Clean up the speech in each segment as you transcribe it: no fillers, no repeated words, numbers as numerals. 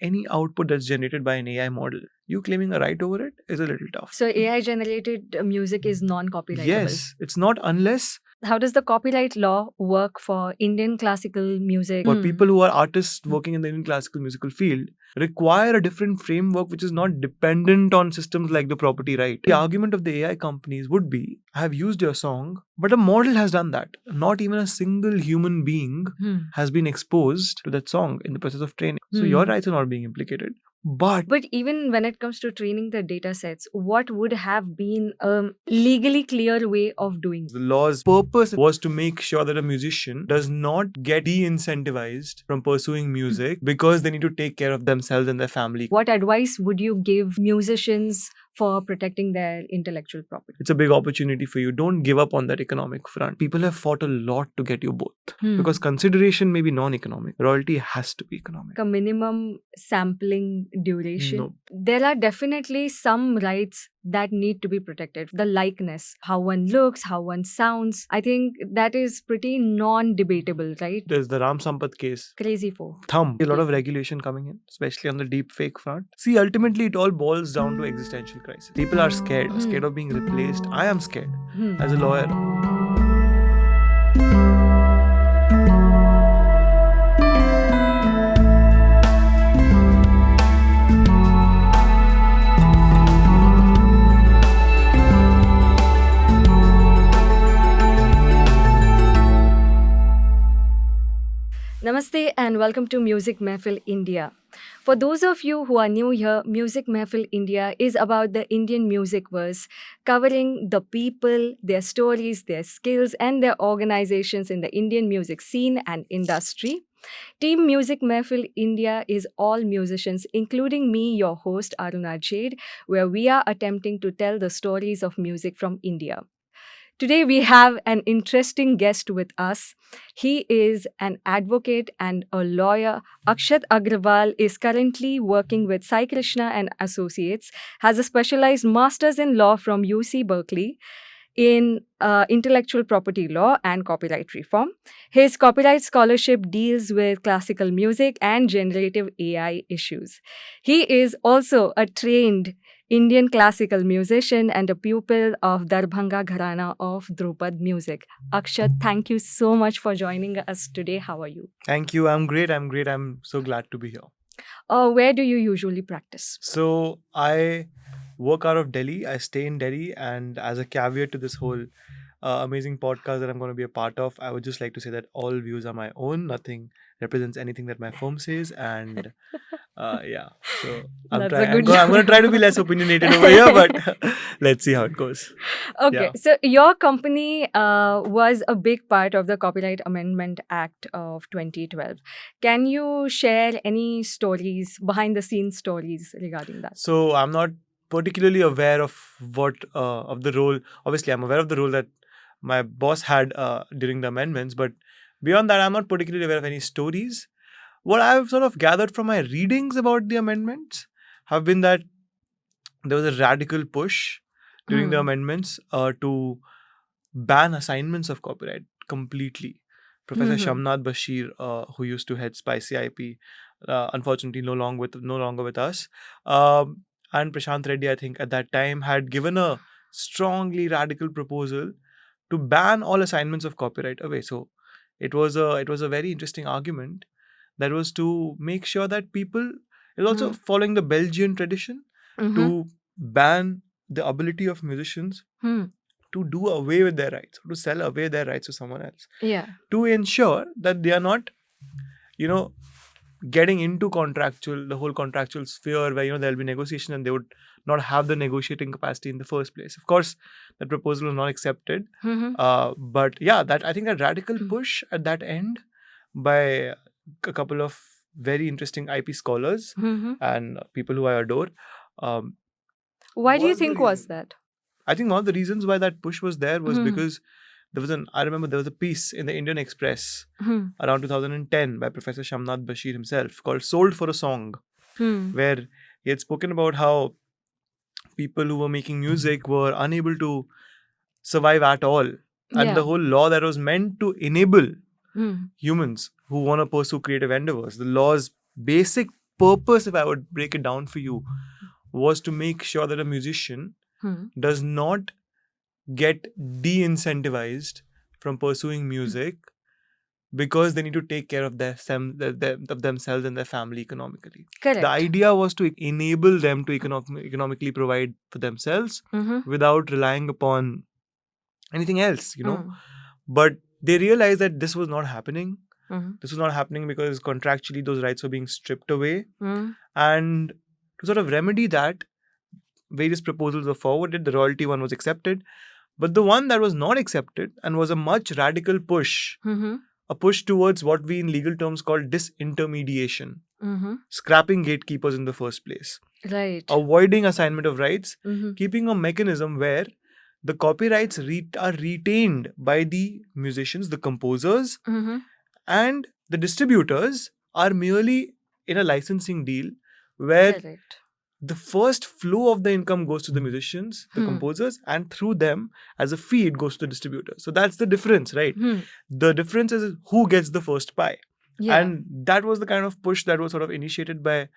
any output that's generated by an AI model, you claiming a right over it is a little tough. So AI generated music is non-copyrightable. Yes, it's not unless How does the copyright law work for Indian classical music? for people who are artists working in the Indian classical musical field require a different framework which is not dependent on systems like the property right. The argument of the AI companies would be, I have used your song, but a model has done that. Not even a single human being has been exposed to that song in the process of training. So your rights are not being implicated. But even when it comes to training the data sets, what would have been a legally clear way of doing? the law's purpose was to make sure that a musician does not get de-incentivized from pursuing music because they need to take care of themselves and their family. What advice would you give musicians for protecting their intellectual property? It's a big opportunity for you. Don't give up on that economic front. People have fought a lot to get you both. Because consideration may be non-economic. Royalty has to be economic. A minimum sampling duration. No. There are definitely some rights that need to be protected. The likeness, how one looks, how one sounds. I think that is pretty non-debatable, right? There's the Ram Sampath case. Crazy for. A lot of regulation coming in, especially on the deep fake front. See, ultimately it all boils down to existential crisis. People are scared of being replaced. I am scared as a lawyer. Namaste and welcome to Music Mehfil India. For those of you who are new here, Music Mehfil India is about the Indian music verse, covering the people, their stories, their skills, and their organizations in the Indian music scene and industry. Team Music Mehfil India is all musicians, including me, your host, Aruna Jade, where we are attempting to tell the stories of music from India. Today, we have an interesting guest with us. He is an advocate and a lawyer. Akshat Agrawal is currently working with Sai Krishna and Associates, has a specialized master's in law from UC Berkeley in intellectual property law and copyright reform. His copyright scholarship deals with classical music and generative AI issues. He is also a trained Indian classical musician and a pupil of Darbhanga Gharana of Dhrupad music. Akshat, thank you so much for joining us today. How are you? Thank you. I'm great. I'm so glad to be here. Where do you usually practice? So I work out of Delhi. I stay in Delhi, and as a caveat to this whole amazing podcast that I'm going to be a part of, I would just like to say that all views are my own. Nothing represents anything that my firm says, and yeah. So I'm going to try to be less opinionated over here, but let's see how it goes. Okay, so your company was a big part of the Copyright Amendment Act of 2012. Can you share any stories, behind the scenes stories regarding that? So I'm not particularly aware of of the role. Obviously, I'm aware of the role that my boss had during the amendments, but beyond that, I'm not particularly aware of any stories. What I've sort of gathered from my readings about the amendments have been that there was a radical push during the amendments to ban assignments of copyright completely. Professor Shamnath Bashir, who used to head Spicy IP, unfortunately no longer with us, and Prashant Reddy, I think at that time, had given a strongly radical proposal to ban all assignments of copyright away. So it was a very interesting argument that was to make sure that people, it was also following the Belgian tradition to ban the ability of musicians to do away with their rights, to sell away their rights to someone else. Yeah. To ensure that they are not, getting into the whole contractual sphere where, there'll be negotiation and they would not have the negotiating capacity in the first place. Of course, that proposal was not accepted. But yeah, I think that radical push at that end by a couple of very interesting IP scholars and people who I adore. Why do you think was that? I think one of the reasons why that push was there was because I remember there was a piece in the Indian Express around 2010 by Professor Shamnath Bashir himself called Sold for a Song, where he had spoken about how people who were making music were unable to survive at all. And the whole law that was meant to enable humans who want to pursue creative endeavors, the law's basic purpose, if I would break it down for you, was to make sure that a musician does not get de-incentivized from pursuing music because they need to take care of of themselves and their family economically. Correct. The idea was to enable them to economically provide for themselves without relying upon anything else, But they realized that this was not happening. This was not happening because contractually those rights were being stripped away. And to sort of remedy that, various proposals were forwarded. The royalty one was accepted. But the one that was not accepted and was a much radical push, a push towards what we in legal terms call disintermediation, scrapping gatekeepers in the first place, Right. avoiding assignment of rights, keeping a mechanism where the copyrights are retained by the musicians, the composers, and the distributors are merely in a licensing deal where Correct. the first flow of the income goes to the musicians, the composers, and through them, as a fee, it goes to the distributor. So that's the difference, right? The difference is who gets the first pie. Yeah. And that was the kind of push that was sort of initiated by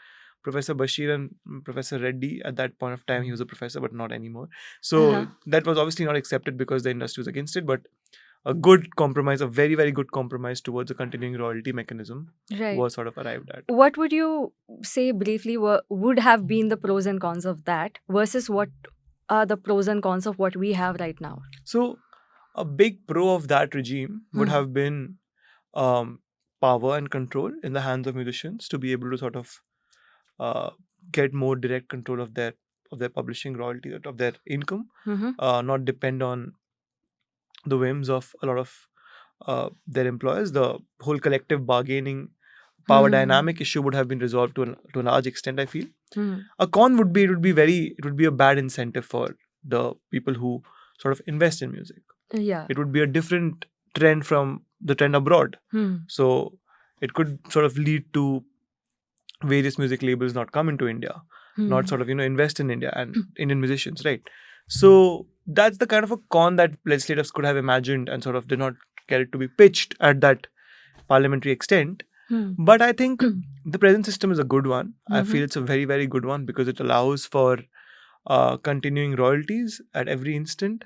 Professor Bashir and Professor Reddy. At that point of time, he was a professor, but not anymore. So that was obviously not accepted because the industry was against it, but a good compromise, a very, very good compromise towards a continuing royalty mechanism Right. was sort of arrived at. What would you say briefly would have been the pros and cons of that versus what are the pros and cons of what we have right now? So a big pro of that regime would have been power and control in the hands of musicians to be able to sort of get more direct control of their publishing royalty, of their income, not depend on the whims of a lot of their employers. The whole collective bargaining power dynamic issue would have been resolved to a large extent, I feel. A con would be it would be a bad incentive for the people who sort of invest in music. Yeah. It would be a different trend from the trend abroad. So it could sort of lead to various music labels not come into India, not sort of invest in India and Indian musicians, right? So that's the kind of a con that legislators could have imagined and sort of did not get it to be pitched at that parliamentary extent. But I think the present system is a good one. I feel it's a very, very good one because it allows for continuing royalties at every instant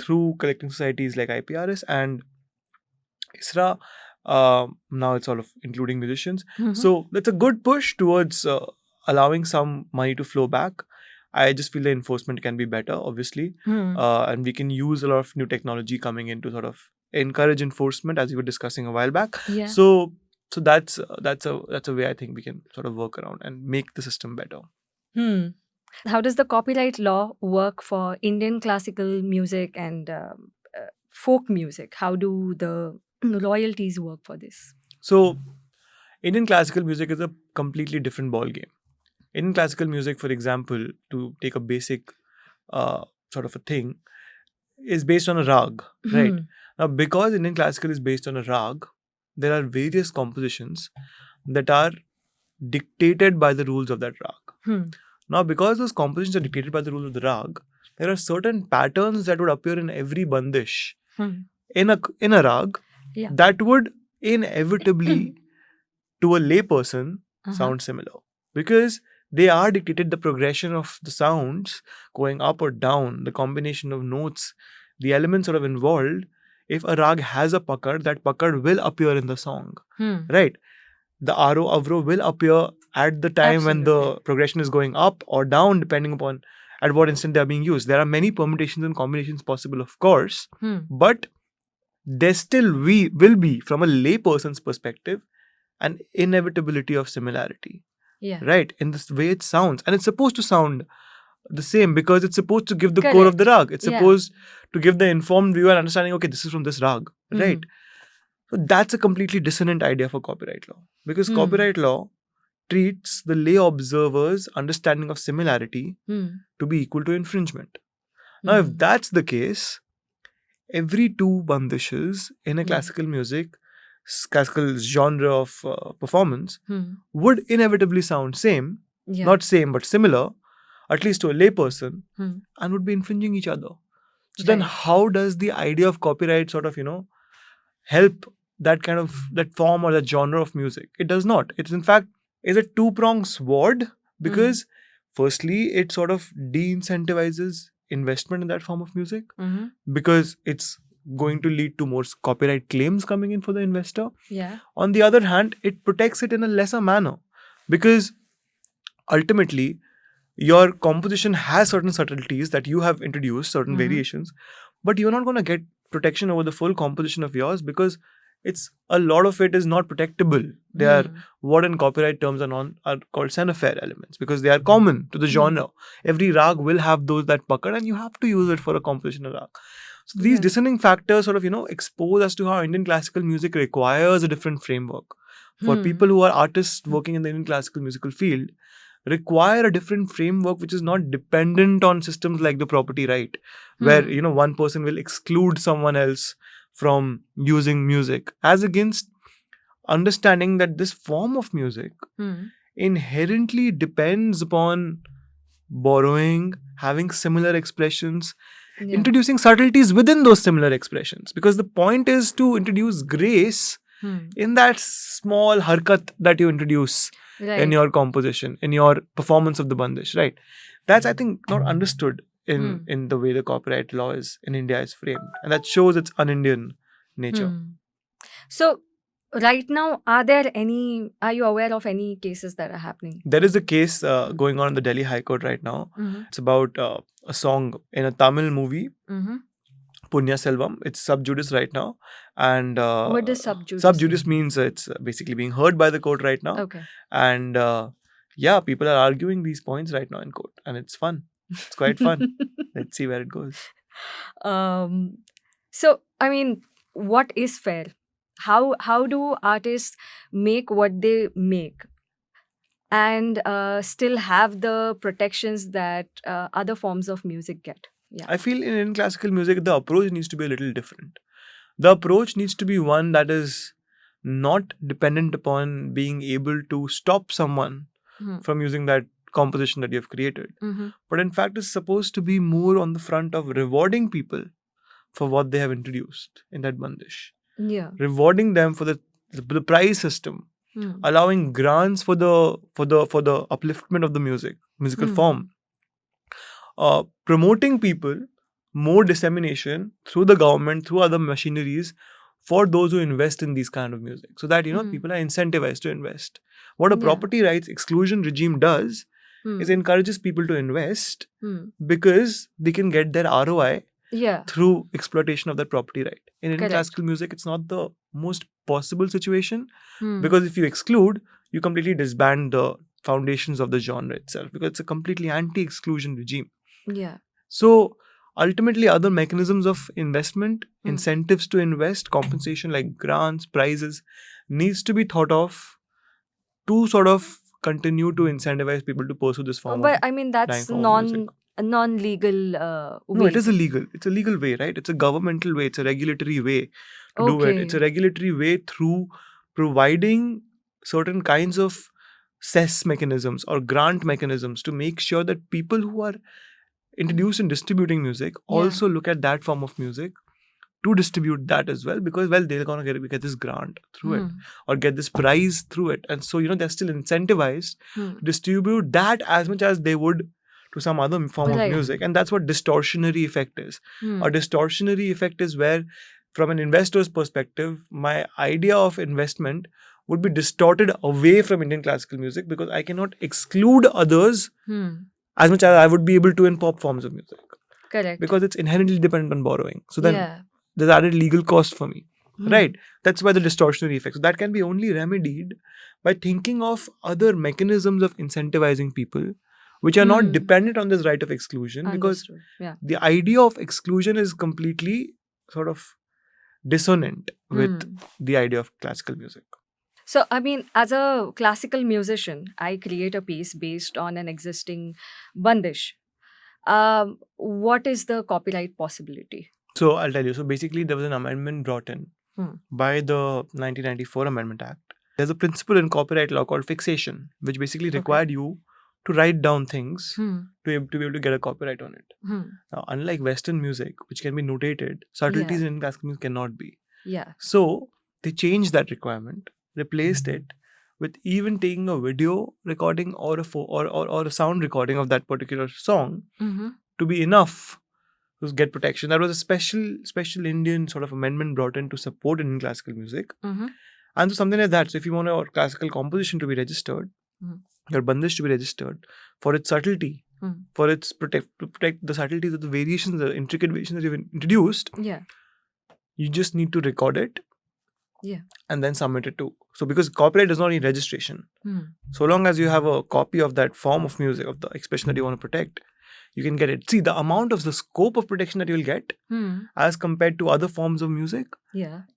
through collecting societies like IPRS and ISRA. Now it's all of including musicians. So that's a good push towards allowing some money to flow back. I just feel the enforcement can be better, obviously, and we can use a lot of new technology coming in to sort of encourage enforcement, as we were discussing a while back. Yeah. So that's a way I think we can sort of work around and make the system better. How does the copyright law work for Indian classical music and folk music? How do the royalties work for this? So Indian classical music is a completely different ball game. Indian classical music, for example, to take a basic sort of a thing, is based on a rag, right? Now, because Indian classical is based on a rag, there are various compositions that are dictated by the rules of that rag. Now, because those compositions are dictated by the rules of the rag, there are certain patterns that would appear in every bandish in a rag that would inevitably, to a layperson, sound similar. Because they are dictated, the progression of the sounds going up or down, the combination of notes, the elements sort of involved. If a rag has a pakad, that pakad will appear in the song, right? The aro avro will appear at the time when the progression is going up or down, depending upon at what instant they are being used. There are many permutations and combinations possible, of course, but there still will be, from a layperson's perspective, an inevitability of similarity. Yeah. Right, in the way it sounds, and it's supposed to sound the same because it's supposed to give the core of the rag. It's supposed to give the informed viewer understanding, okay, this is from this rag, right? So that's a completely dissonant idea for copyright law, because copyright law treats the lay observer's understanding of similarity to be equal to infringement. Now, if that's the case, every two bandishes in a classical genre of performance would inevitably sound same, not same but similar, at least to a layperson, and would be infringing each other. So then how does the idea of copyright sort of, help that kind of, that form or that genre of music? It does not. It's in fact is a two-pronged sword because firstly, it sort of de-incentivizes investment in that form of music because it's going to lead to more copyright claims coming in for the investor. Yeah. On the other hand, it protects it in a lesser manner because ultimately your composition has certain subtleties that you have introduced, certain variations, but you're not going to get protection over the full composition of yours because it's a lot of it is not protectable. They are what in copyright terms are called cenophare elements because they are common to the genre. Every rag will have those that pucker and you have to use it for a composition of rag. So these discerning factors sort of, expose as to how Indian classical music requires a different framework. For people who are artists working in the Indian classical musical field, require a different framework which is not dependent on systems like the property right, where one person will exclude someone else from using music, as against understanding that this form of music inherently depends upon borrowing, having similar expressions, introducing subtleties within those similar expressions, because the point is to introduce grace in that small harkat that you introduce in your composition, in your performance of the bandish, right? That's, I think, not understood in the way the copyright law is in India is framed, and that shows its un-Indian nature. So right now, are you aware of any cases that are happening? There is a case going on in the Delhi High Court right now. It's about a song in a Tamil movie, Punya Selvam. It's sub judice right now. And what does sub judice? Sub judice means it's basically being heard by the court right now. Okay. And people are arguing these points right now in court, and it's fun. It's quite fun. Let's see where it goes. So, I mean, what is fair? How do artists make what they make and still have the protections that other forms of music get? Yeah. I feel in classical music, the approach needs to be a little different. The approach needs to be one that is not dependent upon being able to stop someone from using that composition that you have created. But in fact, is supposed to be more on the front of rewarding people for what they have introduced in that bandish. Yeah. Rewarding them for the prize system, allowing grants for the upliftment of the musical form, promoting people, more dissemination through the government, through other machineries for those who invest in these kind of music, so that people are incentivized to invest. What a property rights exclusion regime does is encourages people to invest because they can get their ROI through exploitation of that property right. In Indian classical music, it's not the most possible situation because if you exclude, you completely disband the foundations of the genre itself because it's a completely anti-exclusion regime. Yeah. So ultimately, other mechanisms of investment, incentives to invest, compensation like grants, prizes, needs to be thought of to sort of continue to incentivize people to pursue this form. But I mean, that's non-legal. No, it is illegal. It's a legal way, right? It's a governmental way. It's a regulatory way to do it. It's a regulatory way through providing certain kinds of cess mechanisms or grant mechanisms to make sure that people who are introduced in distributing music also look at that form of music to distribute that as well, because they're gonna get this grant through it or get this prize through it, and so they're still incentivized to distribute that as much as they would to some other form of music. And that's what distortionary effect is. A distortionary effect is where, from an investor's perspective, my idea of investment would be distorted away from Indian classical music because I cannot exclude others as much as I would be able to in pop forms of music. Correct. Because it's inherently dependent on borrowing. So then there's added legal cost for me. Right? That's why the distortionary effect. So that can be only remedied by thinking of other mechanisms of incentivizing people which are not dependent on this right of exclusion. Understood. Because the idea of exclusion is completely sort of dissonant with the idea of classical music. So, I mean, as a classical musician, I create a piece based on an existing bandish. What is the copyright possibility? So, I'll tell you. So, basically, there was an amendment brought in by the 1994 Amendment Act. There's a principle in copyright law called fixation, which basically required you to write down things to be able to get a copyright on it. Now, unlike Western music, which can be notated, subtleties in classical music cannot be. Yeah. So, they changed that requirement, replaced it with even taking a video recording or or a sound recording of that particular song to be enough to get protection. That was a special Indian sort of amendment brought in to support Indian classical music. And so something like that. So if you want your classical composition to be registered, your bandish to be registered for its subtlety, for its to protect the subtleties of the variations, the intricate variations that you've introduced, you just need to record it and then submit it to. So because copyright does not need registration. So long as you have a copy of that form of music, of the expression that you want to protect, you can get it. See, the amount of the scope of protection that you'll get as compared to other forms of music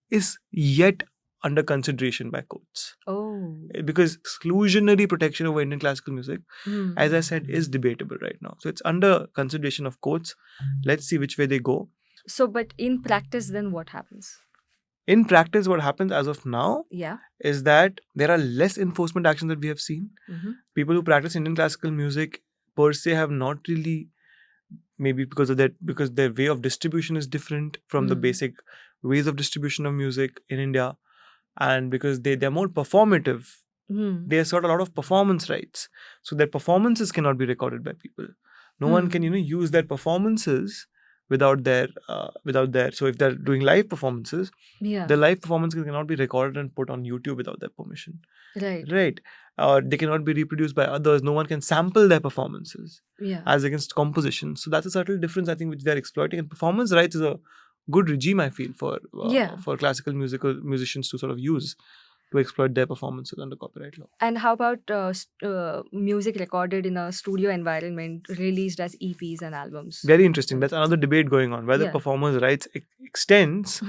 is yet under consideration by courts. Because exclusionary protection over Indian classical music, as I said, is debatable right now. So it's under consideration of courts. Let's see which way they go. So, but in practice, then what happens? In practice, what happens as of now is that there are less enforcement actions that we have seen. People who practice Indian classical music per se have not really, maybe because their way of distribution is different from the basic ways of distribution of music in India, and because they're more performative. They assert a lot of performance rights, so their performances cannot be recorded by people. No one can use their performances without their so if they're doing live performances, the live performances cannot be recorded and put on YouTube without their permission. Right. They cannot be reproduced by others. No one can sample their performances as against composition. So that's a subtle difference, I think, which they're exploiting. And performance rights is a good regime, I feel, for classical musicians to sort of use to exploit their performances under copyright law. And how about music recorded in a studio environment, released as EPs and albums? Very interesting. That's another debate going on, whether performance rights extends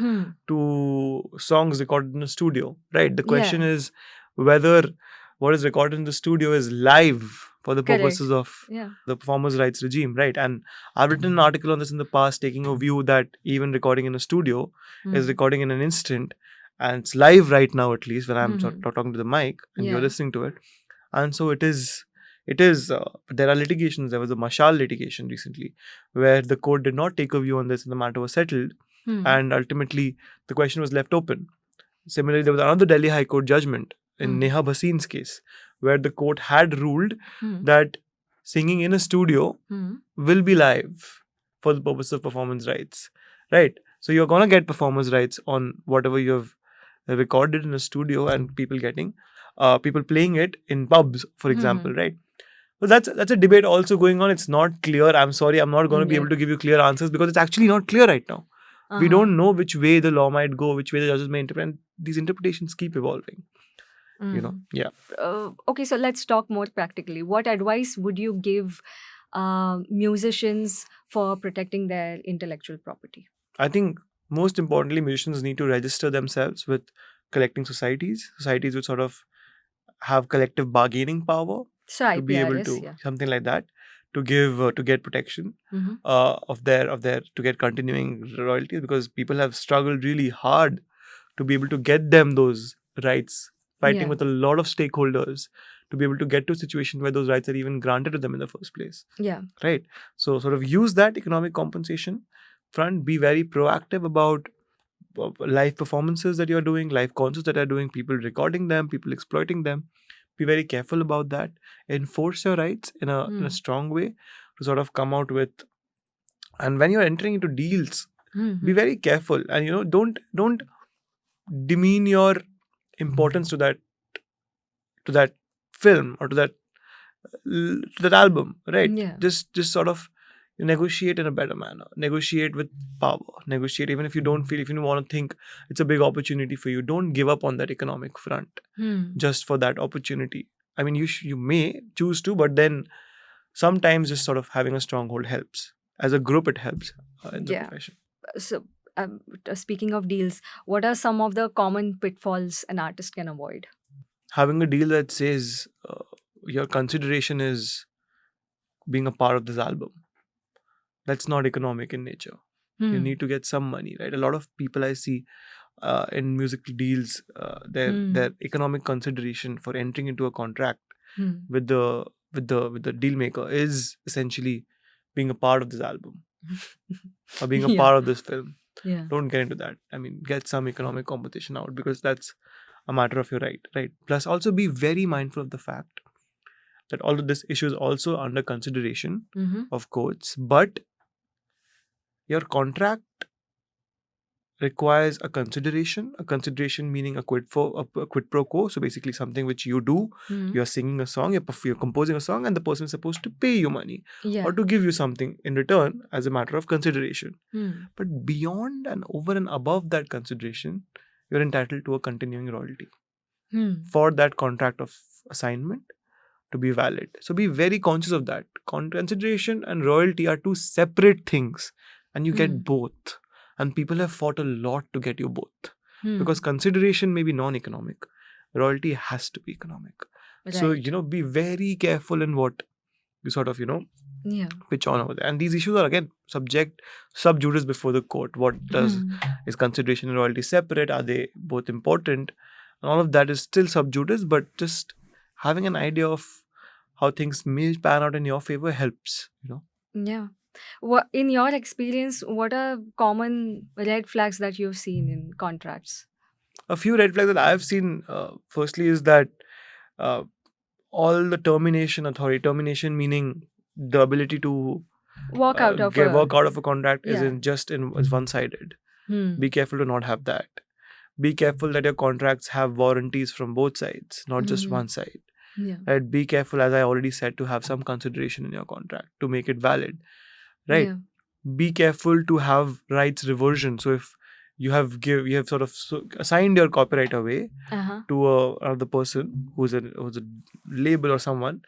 to songs recorded in a studio. Right. The question is whether what is recorded in the studio is live for the purposes of the performance rights regime. Right. And I've written an article on this in the past, taking a view that even recording in a studio is recording in an instant. And it's live right now, at least when I'm talking to the mic and you're listening to it. And so it is. There are litigations. There was a Mashal litigation recently where the court did not take a view on this and the matter was settled. And ultimately, the question was left open. Similarly, there was another Delhi High Court judgment in Neha Bhasin's case where the court had ruled that singing in a studio will be live for the purpose of performance rights. Right. So you're going to get performance rights on whatever you have recorded in a studio and people playing it in pubs, for example, right? So that's a debate also going on. It's not clear. I'm sorry, I'm not going to be able to give you clear answers because it's actually not clear right now. We don't know which way the law might go, which way the judges may interpret, and these interpretations keep evolving. Okay, so let's talk more practically. What advice would you give musicians for protecting their intellectual property? I think most importantly, musicians need to register themselves with collecting societies which sort of have collective bargaining power to be able to something like that to give to get protection of their to get continuing royalties, because people have struggled really hard to be able to get them those rights, fighting with a lot of stakeholders to be able to get to a situation where those rights are even granted to them in the first place. Right. So sort of use that economic compensation front, be very proactive about live performances that you're doing, live concerts that are doing, people recording them, people exploiting them. Be very careful about that. Enforce your rights in a strong way to sort of come out with. And when you're entering into deals, be very careful and don't demean your importance to that film or to that album, right? Just sort of negotiate in a better manner. Negotiate with power. Negotiate even if you don't want to think it's a big opportunity for you. Don't give up on that economic front just for that opportunity. I mean, you may choose to, but then sometimes just sort of having a stronghold helps. As a group, it helps in the profession. So, speaking of deals, what are some of the common pitfalls an artist can avoid? Having a deal that says your consideration is being a part of this album. That's not economic in nature. You need to get some money, right? A lot of people I see in musical deals, their economic consideration for entering into a contract with the deal maker is essentially being a part of this album or being a part of this film. Don't get into that. I mean, get some economic compensation out, because that's a matter of your right. Plus, also be very mindful of the fact that all of this issue is also under consideration of courts, but your contract requires a consideration meaning a quid pro quo. So basically something which you do, you're singing a song, you're composing a song, and the person is supposed to pay you money Yeah. or to give you something in return as a matter of consideration. Hmm. But beyond and over and above that consideration, you're entitled to a continuing royalty for that contract of assignment to be valid. So be very conscious of that. Consideration and royalty are two separate things, and you get both. And people have fought a lot to get you both. Because consideration may be non-economic, royalty has to be economic. So, Right. be very careful in what you sort of, Yeah. pitch on over there. And these issues are again sub judice before the court. What does is consideration and royalty separate? Are they both important? And all of that is still sub judice, but just having an idea of how things may pan out in your favor helps. Yeah. What, in your experience, what are common red flags that you've seen in contracts? A few red flags that I've seen. Firstly, is that uh, all the termination meaning the ability to Walk out of work out of a contract Yeah. is one sided. Be careful to not have that. Be careful that your contracts have warranties from both sides, not just one side. Yeah. Right? Be careful, as I already said, to have some consideration in your contract to make it valid. Right? Yeah. Be careful to have rights reversion. So if you have sort of assigned your copyright away to another person who's a label or someone,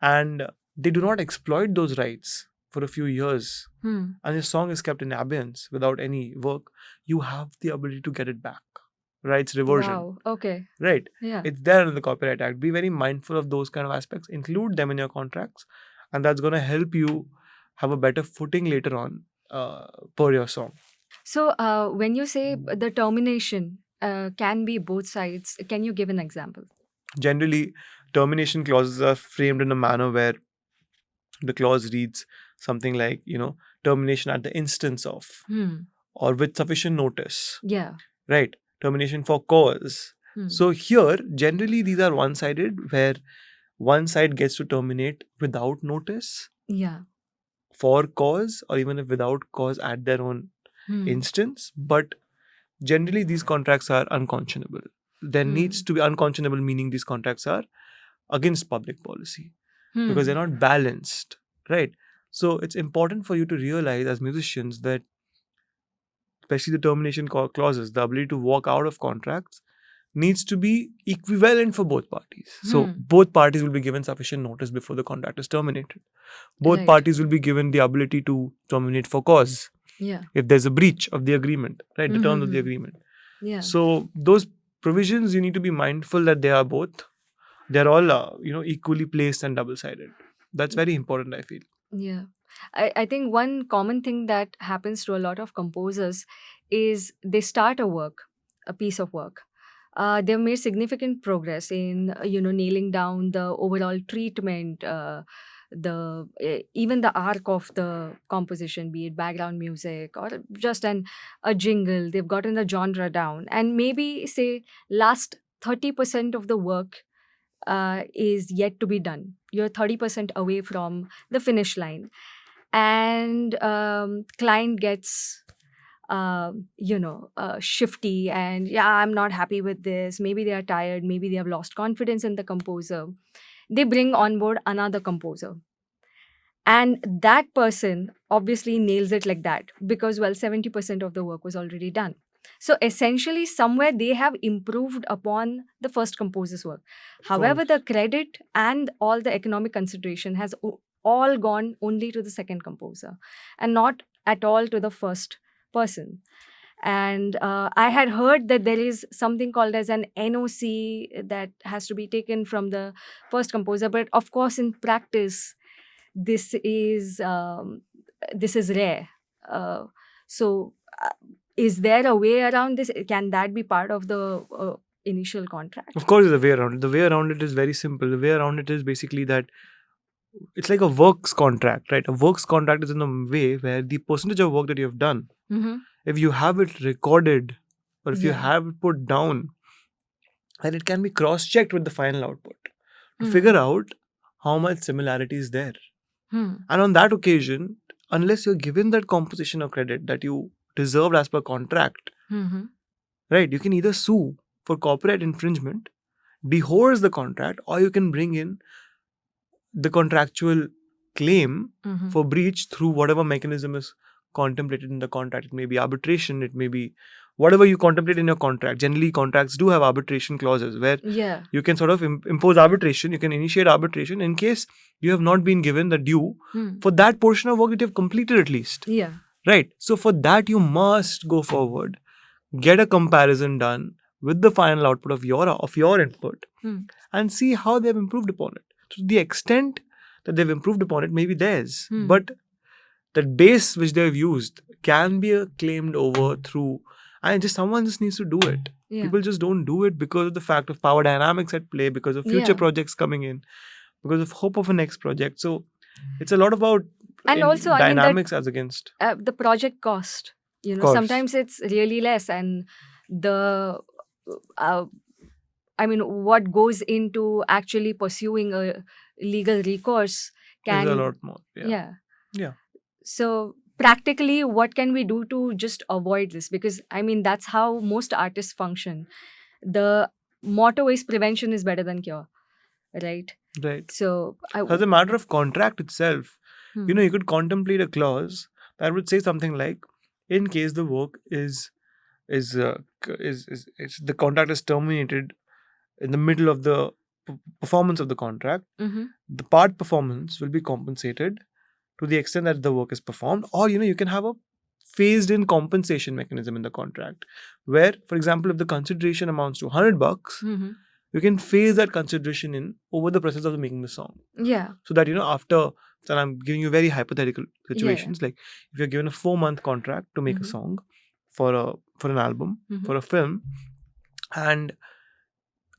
and they do not exploit those rights for a few years, and your song is kept in abeyance without any work, you have the ability to get it back. Rights reversion. Wow. Okay. Right. Yeah. It's there in the Copyright Act. Be very mindful of those kind of aspects. Include them in your contracts, and that's going to help you have a better footing later on per your song. So, when you say the termination can be both sides, can you give an example? Generally, termination clauses are framed in a manner where the clause reads something like, termination at the instance of, or with sufficient notice. Yeah. Right. Termination for cause. So here, generally, these are one-sided, where one side gets to terminate without notice, Yeah. for cause, or even if without cause at their own instance. But generally, these contracts are unconscionable. There needs to be unconscionable, meaning these contracts are against public policy because they're not balanced, right? So it's important for you to realize as musicians that, especially the termination clauses, the ability to walk out of contracts needs to be equivalent for both parties. So both parties will be given sufficient notice before the contract is terminated. Both Right. parties will be given the ability to terminate for cause Yeah. if there's a breach of the agreement, right? The terms of the agreement. Yeah. So those provisions, you need to be mindful that they are both. They're all, equally placed and double-sided. That's very important, I feel. Yeah. I think one common thing that happens to a lot of composers is they start a piece of work. They've made significant progress in, nailing down the overall treatment, even the arc of the composition, be it background music or just a jingle. They've gotten the genre down, and maybe say last 30% of the work is yet to be done. You're 30% away from the finish line, and client gets shifty, and yeah, I'm not happy with this. Maybe they are tired, maybe they have lost confidence in the composer. They bring on board another composer, and that person obviously nails it like that because, well, 70% of the work was already done. So essentially, somewhere they have improved upon the first composer's work. However, the credit and all the economic consideration has all gone only to the second composer and not at all to the first person. And I had heard that there is something called as an NOC that has to be taken from the first composer. But of course, in practice, this is rare. So, is there a way around this? Can that be part of the initial contract? Of course, there's a way around it. The way around it is very simple. The way around it is basically that it's like a works contract, right? A works contract is in a way where the percentage of work that you have done, if you have it recorded or if you Yeah. have it put down and it can be cross-checked with the final output to Hmm. figure out how much similarity is there. Hmm. And on that occasion, unless you're given that composition of credit that you deserved as per contract, Hmm. right, you can either sue for copyright infringement, dehorse the contract, or you can bring in the contractual claim Hmm. for breach through whatever mechanism is contemplated in the contract. It may be arbitration, it may be whatever you contemplate in your contract. Generally, contracts do have arbitration clauses where Yeah. you can sort of impose arbitration, you can initiate arbitration in case you have not been given the due Hmm. for that portion of work that you have completed at least. Yeah. Right. So for that, you must go forward, get a comparison done with the final output of your input, Hmm. and see how they've improved upon it. To the extent that they've improved upon it may be theirs, Hmm. but that base which they've used can be claimed over through, and just someone just needs to do it. Yeah. People just don't do it because of the fact of power dynamics at play, because of future Yeah. projects coming in, because of hope of a next project. So it's a lot about And also, I mean, that dynamics as against. the project cost, Course. sometimes it's really less, and the I mean, what goes into actually pursuing a legal recourse There's a can lot more. Yeah. Yeah. So practically, what can we do to just avoid this? Because I mean, that's how most artists function. The motto is prevention is better than cure, right? Right. So As a matter of contract itself, Hmm. you could contemplate a clause that would say something like, in case the work is the contract is terminated in the middle of the performance of the contract, Mhm. the part performance will be compensated to the extent that the work is performed, or you can have a phased in compensation mechanism in the contract where, for example, if the consideration amounts to $100, Mhm. you can phase that consideration in over the process of making the song, Yeah. so that after, and I'm giving you very hypothetical Yeah. situations, like if you're given a 4-month contract to make a Mhm. song for an album, Mhm. for a film, and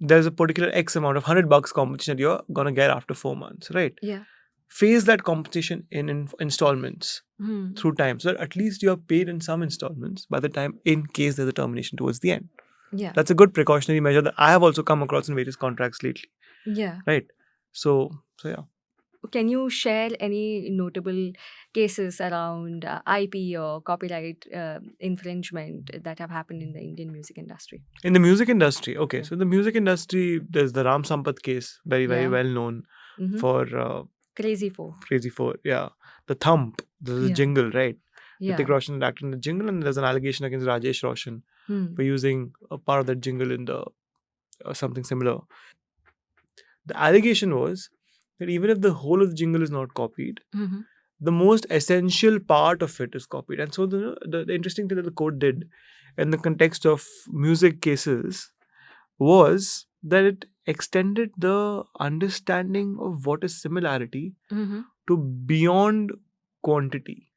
there's a particular X amount of $100 compensation that you're gonna get after 4 months, right? Yeah. Phase that compensation in installments Hmm. through time, so that at least you're paid in some installments by the time, in case there's a termination towards the end. Yeah. That's a good precautionary measure that I have also come across in various contracts lately, Yeah. right? So yeah. Can you share any notable cases around IP or copyright infringement that have happened in the Indian music industry? In the music industry, okay. Yeah. So in the music industry, there's the Ram Sampath case, very, very Yeah. well known Mhm. for Crazy Four. Crazy Four. Yeah. The Thump, there's a Yeah. jingle, right? Yeah. Hrithik Roshan acted in the jingle, and there's an allegation against Rajesh Roshan Hmm. for using a part of that jingle in the something similar. The allegation was that even if the whole of the jingle is not copied, Mhm. the most essential part of it is copied. And so the interesting thing that the court did in the context of music cases was that it extended the understanding of what is similarity Mhm. to beyond quantity.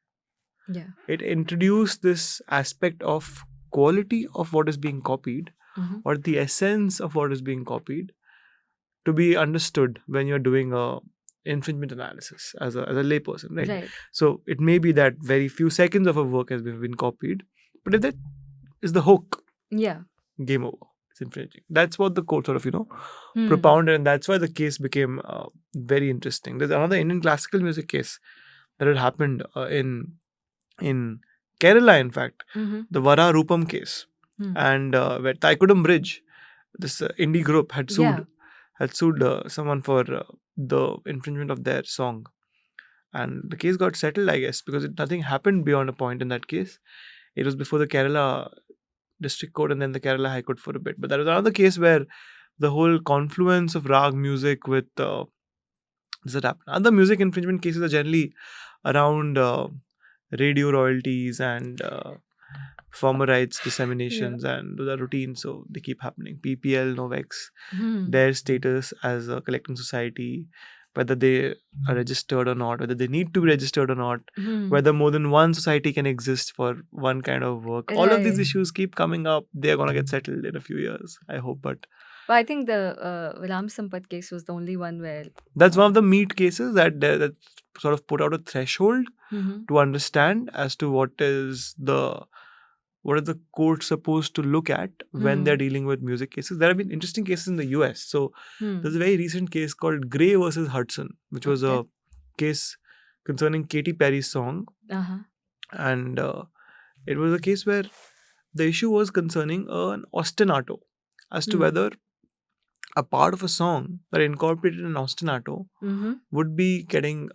Yeah. It introduced this aspect of quality of what is being copied, Mhm. or the essence of what is being copied, to be understood when you're doing a infringement analysis as a layperson, right? Right. So it may be that very few seconds of a work has been copied, but if that is the hook, Yeah. game over. It's infringing. That's what the court sort of Hmm. propounded, and that's why the case became very interesting. There's another Indian classical music case that had happened in Kerala, in fact, Mhm. the Vara Rupam case, Hmm. and where Taikudam Bridge, this indie group, had Yeah. sued someone for the infringement of their song, and the case got settled, I guess, because nothing happened beyond a point in that case. It was before the Kerala District Court and then the Kerala High Court for a bit. But that was another case where the whole confluence of rag music with does that happen? Other music infringement cases are generally around radio royalties and performer rights disseminations, and those are routine, so they keep happening. PPL, Novex, Hmm. their status as a collecting society, whether they are registered or not, whether they need to be registered or not, Hmm. whether more than one society can exist for one kind of work. All of these Right. issues keep coming up. They're going to get settled in a few years, I hope. But I think the Ram Sampath case was the only one where that's one of the meat cases that sort of put out a threshold Mhm. to understand as to what is what are the courts supposed to look at when they're dealing with music cases? There have been interesting cases in the US. So there's a very recent case called Gray versus Hudson, which was a case concerning Katy Perry's song. And it was a case where the issue was concerning an ostinato as to whether a part of a song that incorporated an ostinato would be getting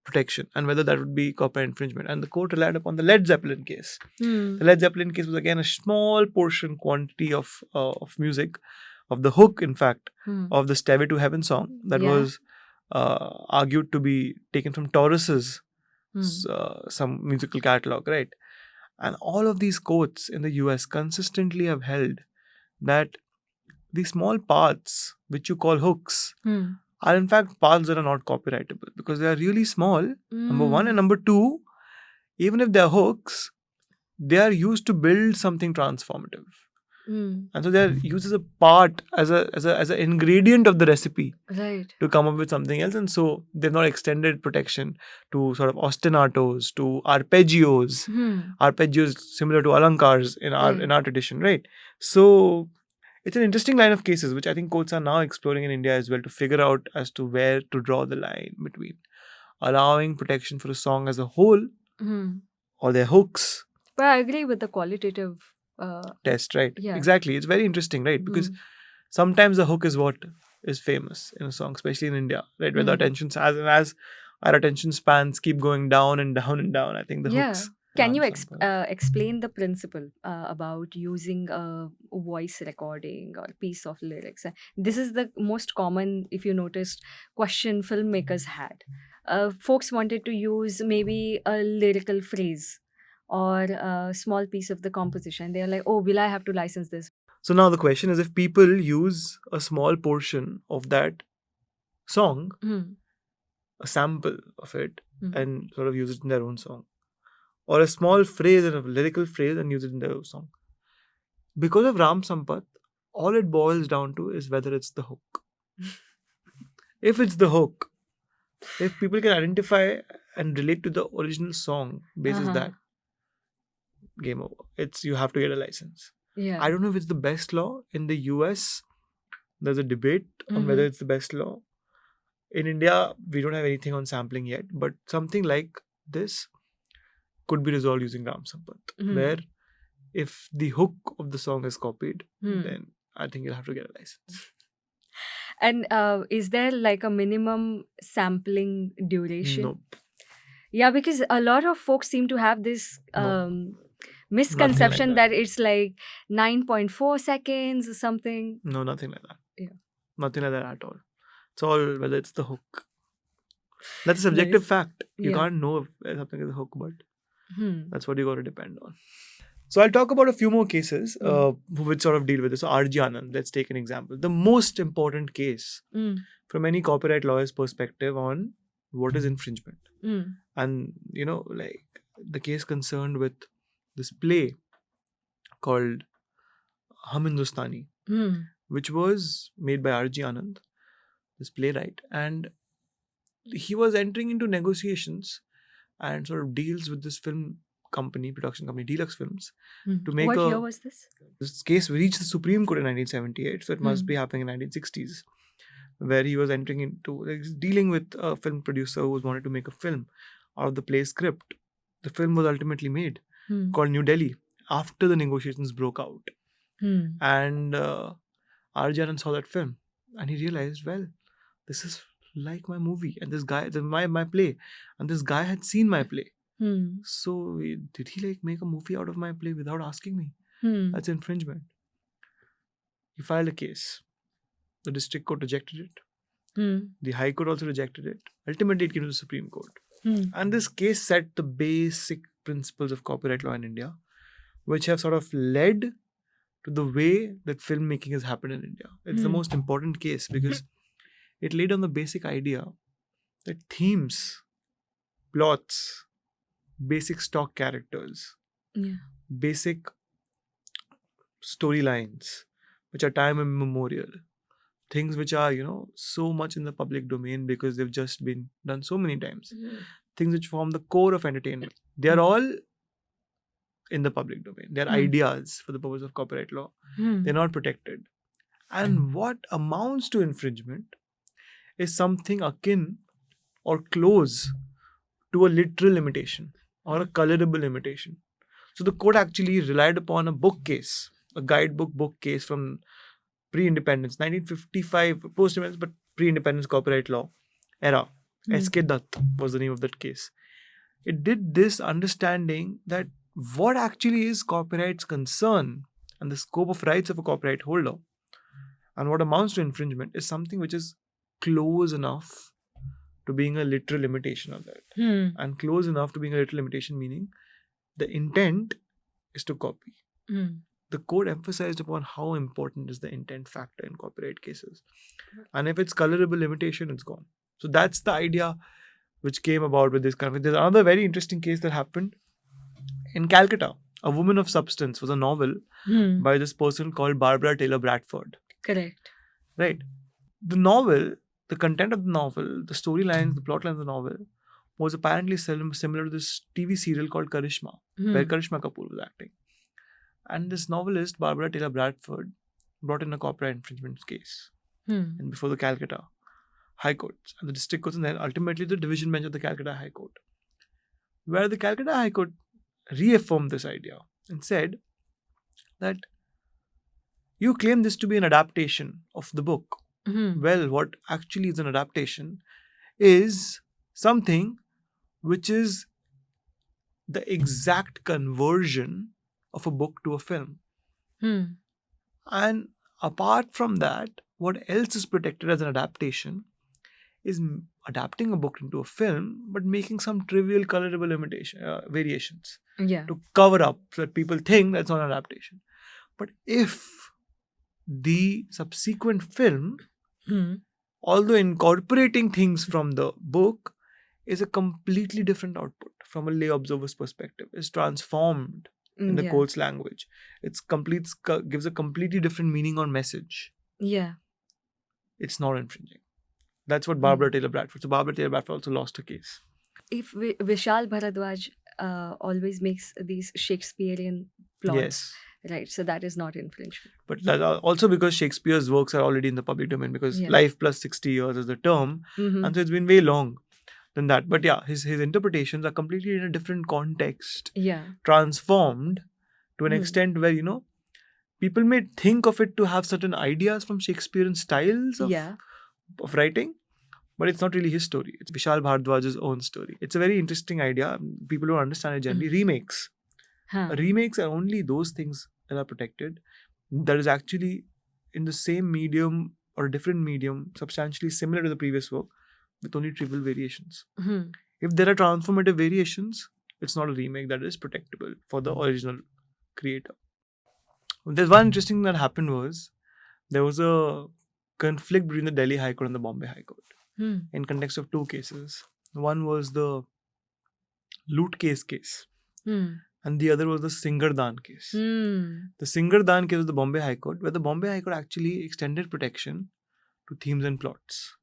protection, and whether that would be copyright infringement. And the court relied upon the Led Zeppelin case. The Led Zeppelin case was again a small portion quantity of music, of the hook, in fact, of the Stairway to Heaven song that was argued to be taken from Taurus's some musical catalog, right? And all of these courts in the US consistently have held that the small parts which you call hooks are in fact parts that are not copyrightable because they are really small, number one. And number two, even if they're hooks, they are used to build something transformative. And so they're used as a part, as an ingredient of the recipe, right, to come up with something else. And so they've not extended protection to sort of ostinatos, to arpeggios. Arpeggios similar to alankars in our tradition, right? So it's an interesting line of cases which I think courts are now exploring in India as well, to figure out as to where to draw the line between allowing protection for a song as a whole or their hooks. But I agree with the qualitative test, right? Yeah. Exactly. It's very interesting, right? Because sometimes the hook is what is famous in a song, especially in India, right? Where the attention, as our attention spans keep going down and down and down, I think the hooks. Can you explain the principle about using a voice recording or piece of lyrics? This is the most common, if you noticed, question filmmakers had. Folks wanted to use maybe a lyrical phrase or a small piece of the composition. They're like, oh, will I have to license this? So now the question is, if people use a small portion of that song, a sample of it, and sort of use it in their own song, or a small phrase and a lyrical phrase and use it in their own song, because of Ram Sampath, all it boils down to is whether it's the hook. If it's the hook, if people can identify and relate to the original song basis that, game over. You have to get a license. Yeah. I don't know if it's the best law. In the US, there's a debate on whether it's the best law. In India, we don't have anything on sampling yet, but something like this could be resolved using Ram Sampath, where if the hook of the song is copied, then I think you'll have to get a license. And is there like a minimum sampling duration? No. Yeah, because a lot of folks seem to have this misconception that it's like 9.4 seconds or something. No, nothing like that. Yeah. Nothing like that at all. It's all whether it's the hook. That's a subjective fact. You can't know if something is a hook, but that's what you got to depend on. So I'll talk about a few more cases which sort of deal with this. So R.G. Anand, let's take an example. The most important case from any copyright lawyer's perspective on what is infringement. And, like the case concerned with this play called Hum Hindustani, which was made by R.G. Anand, this playwright. And he was entering into negotiations and sort of deals with this production company, Deluxe Films, to make What year was this? This case reached the Supreme Court in 1978, so it must be happening in 1960s, where he was entering into dealing with a film producer who wanted to make a film out of the play script. The film was ultimately made, called New Delhi, after the negotiations broke out. And R.J. Anand saw that film and he realized, well, this is like my movie and this guy, my play, and this guy had seen my play. So did he make a movie out of my play without asking me? That's infringement. He filed a case. The district court rejected it. The High Court also rejected it. Ultimately, it came to the Supreme Court. And this case set the basic principles of copyright law in India, which have sort of led to the way that filmmaking has happened in India. It's the most important case because it laid on the basic idea that themes, plots, basic stock characters, basic storylines, which are time immemorial, things which are, so much in the public domain because they've just been done so many times, things which form the core of entertainment, they are all in the public domain. They're Hmm. ideas for the purpose of copyright law. They're not protected. And what amounts to infringement is something akin or close to a literal imitation or a colorable imitation. So the court actually relied upon a book case, a guidebook book case from pre-independence, 1955, post-independence, but pre-independence copyright law era. S.K. Dutt was the name of that case. It did this understanding that what actually is copyright's concern and the scope of rights of a copyright holder and what amounts to infringement is something which is close enough to being a literal imitation of that. And close enough to being a literal imitation meaning the intent is to copy. The court emphasized upon how important is the intent factor in copyright cases. And if it's colorable imitation, it's gone. So that's the idea which came about with this kind of. There's another very interesting case that happened in Calcutta. A Woman of Substance was a novel by this person called Barbara Taylor Bradford. Correct. Right. The novel, the content of the novel, the storylines, the plot lines of the novel was apparently similar to this TV serial called Karishma, where Karishma Kapoor was acting. And this novelist, Barbara Taylor Bradford, brought in a copyright infringement case and before the Calcutta High Court and the district courts, and then ultimately the division bench of the Calcutta High Court, where the Calcutta High Court reaffirmed this idea and said that you claim this to be an adaptation of the book. Well, what actually is an adaptation is something which is the exact conversion of a book to a film. And apart from that, what else is protected as an adaptation is adapting a book into a film, but making some trivial colorable variations to cover up so that people think that's not an adaptation. But if the subsequent film, although incorporating things from the book, is a completely different output from a lay observer's perspective, is transformed in the court's language. Gives a completely different meaning or message. It's not infringing. That's what Barbara Taylor Bradford. So Barbara Taylor Bradford also lost her case. If Vishal Bharadwaj always makes these Shakespearean plots, Yes. right? So that is not infringement. But that also because Shakespeare's works are already in the public domain, because life plus 60 years is the term, and so it's been way long than that. But yeah, his interpretations are completely in a different context, transformed to an extent where people may think of it to have certain ideas from Shakespearean styles of writing, but it's not really his story. It's Vishal Bharadwaj's own story. It's a very interesting idea. People don't understand it generally. Remakes. Remakes are only those things that are protected that is actually in the same medium or a different medium, substantially similar to the previous work, with only trivial variations. If there are transformative variations, it's not a remake that is protectable for the original creator. There's one interesting thing that happened was there was a conflict between the Delhi High Court and the Bombay High Court in context of two cases. One was the loot case, and the other was the Singardan case. The Singardan case was the Bombay High Court, where the Bombay High Court actually extended protection to themes and plots.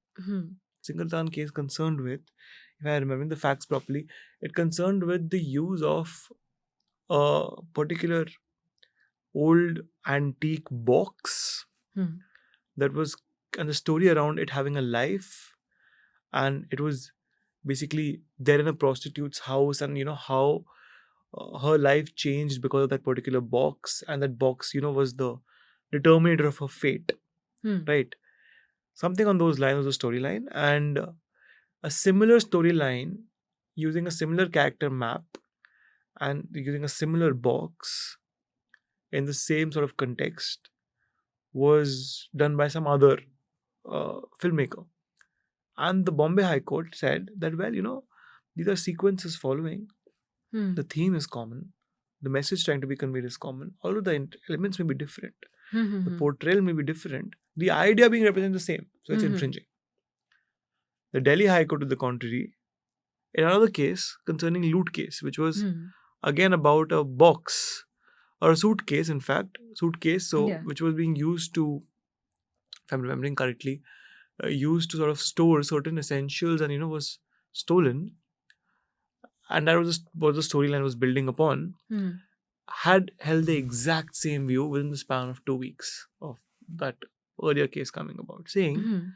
Singardan case concerned with, if I remember the facts properly, it concerned with the use of a particular old antique box that was, and the story around it having a life, and it was basically there in a prostitute's house, and how her life changed because of that particular box, and that box was the determinator of her fate, right? Something on those lines was the storyline, and a similar storyline using a similar character map and using a similar box in the same sort of context was done by some other filmmaker. And the Bombay High Court said that, well, these are sequences following. The theme is common. The message trying to be conveyed is common. Although the elements may be different. The portrayal may be different. The idea being represented the same. So it's infringing. The Delhi High Court, to the contrary, in another case concerning loot case, which was again about a box or a suitcase, in fact, which was being used to, if I'm remembering correctly, used to sort of store certain essentials, and was stolen, and that was what the storyline was building upon. had held the exact same view within the span of 2 weeks of that earlier case coming about, saying Mhm.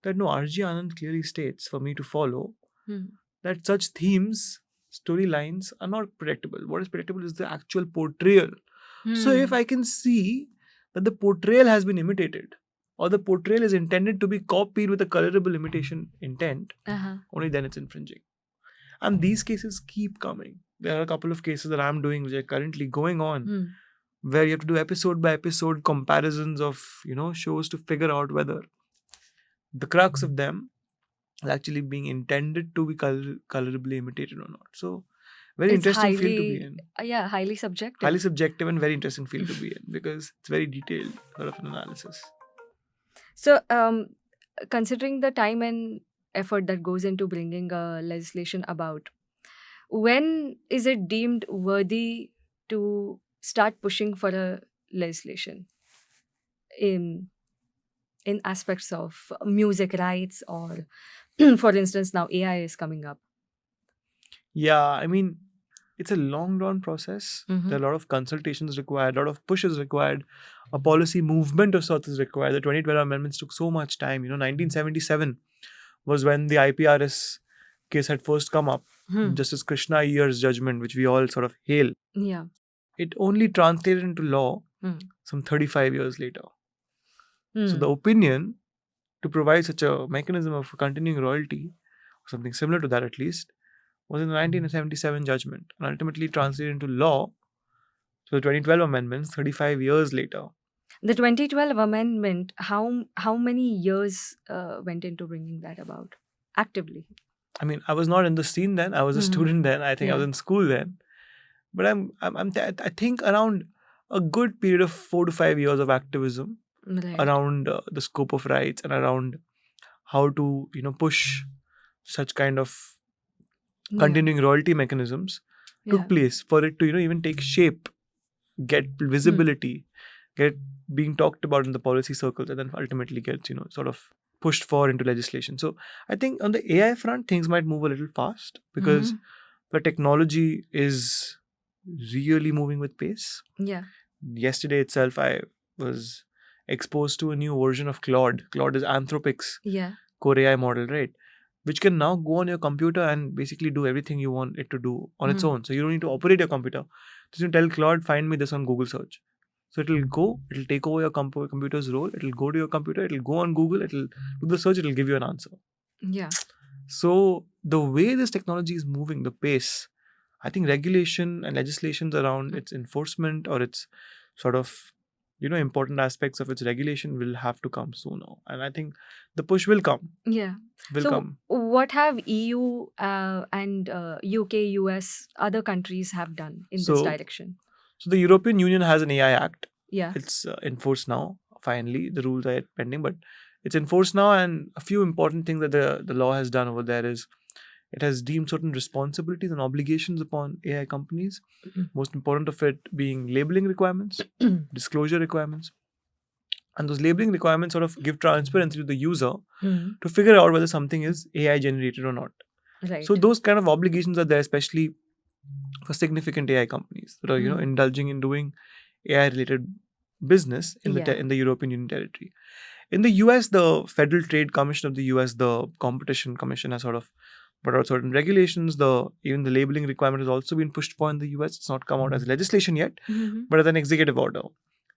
that no, R.G. Anand clearly states for me to follow Mhm. that such themes, storylines are not predictable. What is predictable is the actual portrayal. So if Hmm. I can see that the portrayal has been imitated, or the portrayal is intended to be copied with a colorable imitation intent, Uh-huh. only then it's infringing. And these cases keep coming. There are a couple of cases that I'm doing which are currently going on, Hmm. where you have to do episode by episode comparisons of shows to figure out whether the crux of them is actually being intended to be colorably imitated or not. So very It's interesting field to be highly, in. yeah, highly Highly subjective. subjective and very interesting field to be in, because it's very detailed sort of an analysis. So, considering the time and effort that goes into bringing a legislation about, when is it deemed worthy to start pushing for a legislation in aspects of music rights, or for instance, now AI is coming up? Yeah, I mean, it's a long drawn process. Mm-hmm. There are a lot of consultations required, a lot of pushes required, a policy movement of sorts is required. The 2012 amendments took so much time. 1977 was when the IPRS case had first come up. Hmm. Justice Krishna Iyer's judgment, which we all sort of hail, Yeah. it only translated into law Hmm. some 35 years later. So Hmm. the opinion to provide such a mechanism of continuing royalty, or something similar to that at least, was in the 1977 judgment and ultimately translated into law. So the 2012 amendments, 35 years later. The 2012 amendment, how many years went into bringing that about actively? I mean, I was not in the scene then. I was a Mhm. student then. I think I was Yeah. in school then. But I think around a good period of 4 to 5 years of activism Right. around the scope of rights and around how to push such kind of Yeah. continuing royalty mechanisms Yeah. took place for it to even take shape, get visibility, get being talked about in the policy circles, and then ultimately gets sort of pushed for into legislation. So I think on the AI front things might move a little fast because Mhm. the technology is really moving with pace. Yeah. Yesterday itself I was exposed to a new version of Claude. Claude is Anthropic's Yeah. core AI model, right? Which can now go on your computer and basically do everything you want it to do on its own. So you don't need to operate your computer. Just you tell Claude, find me this on Google search. So it'll go, it'll take over your computer's role, it'll go to your computer, it'll go on Google, it'll do the search, it'll give you an answer. Yeah. So the way this technology is moving, the pace, I think regulation and legislations around its enforcement or its sort of important aspects of its regulation will have to come sooner. And I think the push will come. Yeah. Will So, come. what have EU and UK, US, other countries have done in this So direction? So the European Union has an AI Act. Yeah. It's enforced now. Finally, the rules are yet pending, but it's enforced now. And a few important things that the law has done over there is it has deemed certain responsibilities and obligations upon AI companies. Most important of it being labeling requirements, disclosure requirements. And those labeling requirements sort of give transparency to the user to figure out whether something is AI generated or not. Right. So those kind of obligations are there, especially for significant AI companies that are indulging in doing AI related business in the Yeah. in the European Union territory. In the US, the Federal Trade Commission of the US, the Competition Commission, has sort of put out certain regulations. Even the labeling requirement has also been pushed for in the US. It's not come out as legislation yet, Mhm. but as an executive order,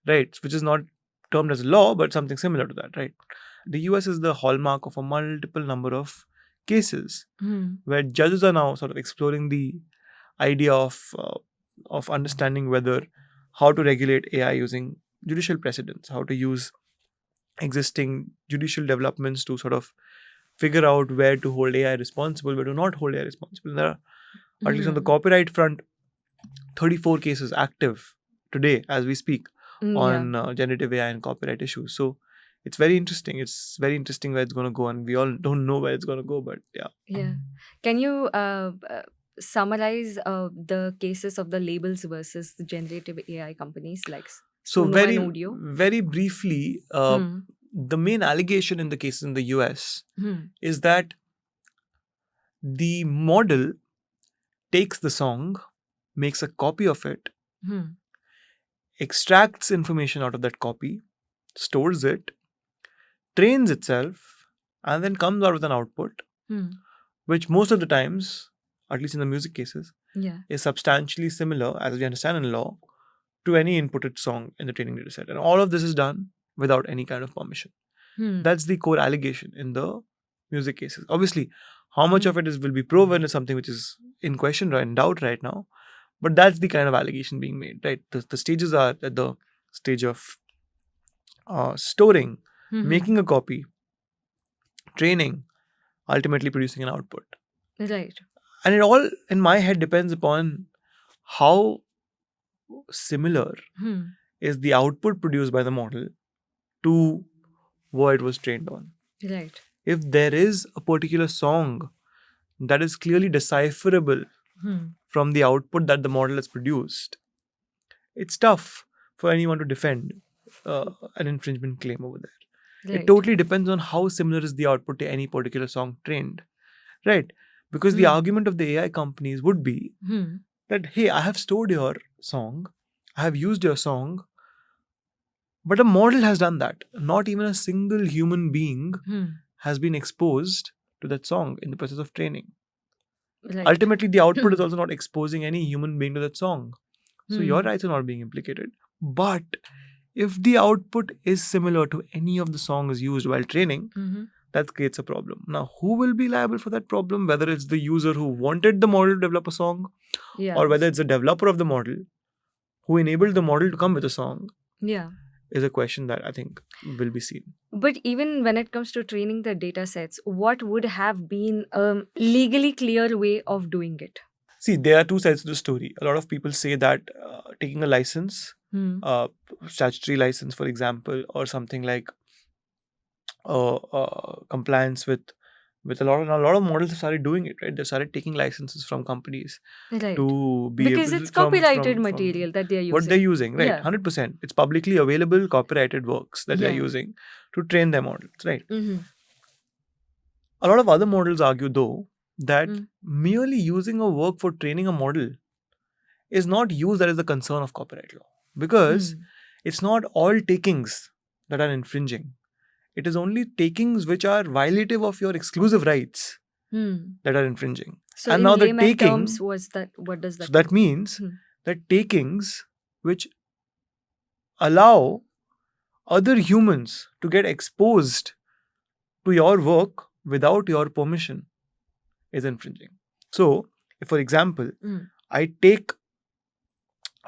right? Which is not termed as law, but something similar to that, right? The US is the hallmark of a multiple number of cases Mhm. where judges are now sort of exploring the idea of understanding whether how to regulate AI using judicial precedents, how to use existing judicial developments to sort of figure out where to hold AI responsible, where to not hold AI responsible. And there are, at least on the copyright front, 34 cases active today as we speak Yeah. on generative AI and copyright issues. So it's very interesting. It's very interesting where it's going to go, and we all don't know where it's going to go, but yeah. Yeah. Can you summarize the cases of the labels versus the generative AI companies like So Suno and Audio? very briefly, Hmm. the main allegation in the case in the US Hmm. is that the model takes the song, makes a copy of it, Hmm. extracts information out of that copy, stores it, trains itself, and then comes out with an output, Hmm. which most of the times, at least in the music cases, Yeah. is substantially similar, as we understand in law, to any inputted song in the training data set. And all of this is done without any kind of permission. Hmm. That's the core allegation in the music cases. Obviously, how much Hmm. of it will be proven is something which is in question or in doubt right now. But that's the kind of allegation being made, right? The stages are at the stage of storing, Mhm. making a copy, training, ultimately producing an output. Right. And it all, in my head, depends upon how similar Hmm. is the output produced by the model to what it was trained on. Right. If there is a particular song that is clearly decipherable Hmm. from the output that the model has produced, it's tough for anyone to defend an infringement claim over there. Right. It totally depends on how similar is the output to any particular song trained, right? Because the Hmm. argument of the AI companies would be Hmm. that, hey, I have stored your song, I have used your song, but a model has done that. Not even a single human being Hmm. has been exposed to that song in the process of training. Right. Ultimately, the output is also not exposing any human being to that song. So your Hmm. rights are not being implicated. But if the output is similar to any of the songs used while training, Mhm. that creates a problem. Now, who will be liable for that problem? Whether it's the user who wanted the model to develop a song, Yeah. or whether it's the developer of the model who enabled the model to come with a song, Yeah. is a question that I think will be seen. But even when it comes to training the data sets, what would have been a legally clear way of doing it? See, there are two sides to the story. A lot of people say that taking a license, Hmm. statutory license, for example, or something like compliance with a lot of models have started doing it, right? They started taking licenses from companies Right. to be Because able it's from copyrighted from material from that they're what they're using. using, right? Yeah. 100%. It's publicly available copyrighted works that they're Yeah. using to train their models, right? Mm-hmm. A lot of other models argue, though, that Mm. merely using a work for training a model is not used that is the concern of copyright law, because Hmm. it's not all takings that are infringing. It is only takings which are violative of your exclusive rights Hmm. that are infringing. So And in now the layman terms, taking, what does so that that mean? means Hmm. that takings which allow other humans to get exposed to your work without your permission is infringing. So, if for example, Mm. I take